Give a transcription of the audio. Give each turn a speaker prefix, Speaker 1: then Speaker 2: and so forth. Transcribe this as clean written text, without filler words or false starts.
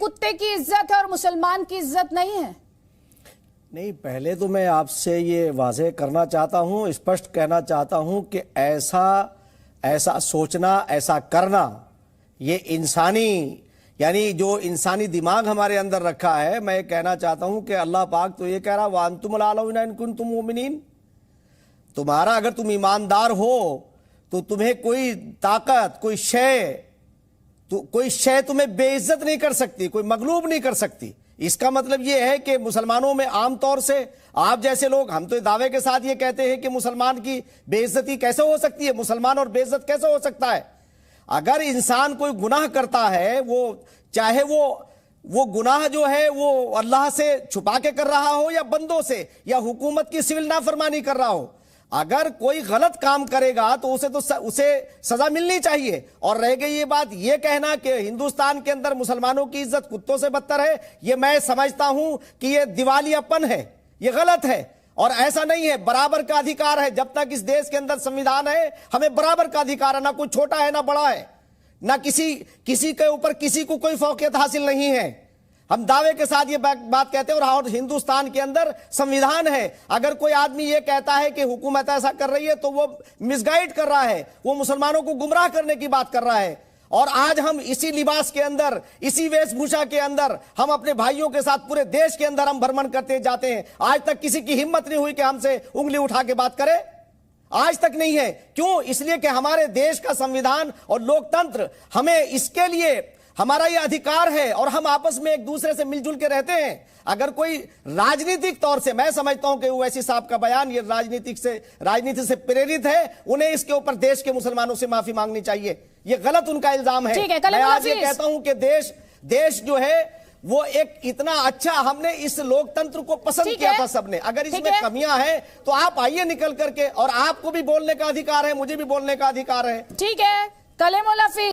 Speaker 1: कुत्ते की इज्जत है और मुसलमान की इज्जत नहीं है?
Speaker 2: नहीं, पहले तो मैं आपसे ये वाज़ेह करना चाहता हूँ, स्पष्ट कहना चाहता हूँ कि ऐसा सोचना, ऐसा करना, ये इंसानी यानी जो इंसानी दिमाग हमारे अंदर रखा है, मैं कहना चाहता हूँ कि अल्लाह पाक तो ये कह रहा व अंतुमुल आलौना इन कुंतुम मुमिनीन, तुम्हारा अगर तुम ईमानदार हो तो तुम्हें कोई ताकत, कोई शय तुम्हें बेइज्जत नहीं कर सकती, कोई मगलूब नहीं कर सकती। इसका मतलब यह है कि मुसलमानों में आमतौर से आप जैसे लोग, हम तो दावे के साथ ये कहते हैं कि मुसलमान की बेइज्जती कैसे हो सकती है, मुसलमान और बेइज्जत कैसे हो सकता है? अगर इंसान कोई गुनाह करता है, वो चाहे वो गुनाह जो है वो अल्लाह से छुपा के कर रहा हो या बंदों से या हुकूमत की सिविल नाफरमानी कर रहा हो, अगर कोई गलत काम करेगा तो उसे सजा मिलनी चाहिए। और रह गई ये बात, ये कहना कि हिंदुस्तान के अंदर मुसलमानों की इज्जत कुत्तों से बदतर है, ये मैं समझता हूं कि ये दिवालियापन है, ये गलत है और ऐसा नहीं है। बराबर का अधिकार है, जब तक इस देश के अंदर संविधान है हमें बराबर का अधिकार है, ना कोई छोटा है ना बड़ा है, ना किसी के ऊपर किसी को कोई फौकियत हासिल नहीं है। हम दावे के साथ ये बात कहते हैं। और हिंदुस्तान के अंदर संविधान है। अगर कोई आदमी ये कहता है कि हुकूमत ऐसा कर रही है तो वो मिसगाइड कर रहा है, वो मुसलमानों को गुमराह करने की बात कर रहा है। और आज हम इसी लिबास के अंदर, इसी वेशभूषा के अंदर हम अपने भाइयों के साथ पूरे देश के अंदर हम भ्रमण करते जाते हैं। आज तक किसी की हिम्मत नहीं हुई कि हमसे उंगली उठा के बात करे, आज तक नहीं है। क्यों? इसलिए कि हमारे देश का संविधान और लोकतंत्र हमें इसके लिए, हमारा ये अधिकार है और हम आपस में एक दूसरे से मिलजुल के रहते हैं। अगर कोई राजनीतिक तौर से, मैं समझता हूं कि ओवैसी साहब का बयान ये राजनीति से प्रेरित है, उन्हें इसके ऊपर देश के मुसलमानों से माफी मांगनी चाहिए। ये गलत उनका इल्जाम है। मैं आज ये कहता हूं कि देश जो है वो एक इतना अच्छा, हमने इस लोकतंत्र को पसंद किया था सबने। अगर इसमें कमियां हैं तो आप आइए निकल करके, और आपको भी बोलने का अधिकार है, मुझे भी बोलने का अधिकार है।
Speaker 1: ठीक है, कलेमुल हफीज।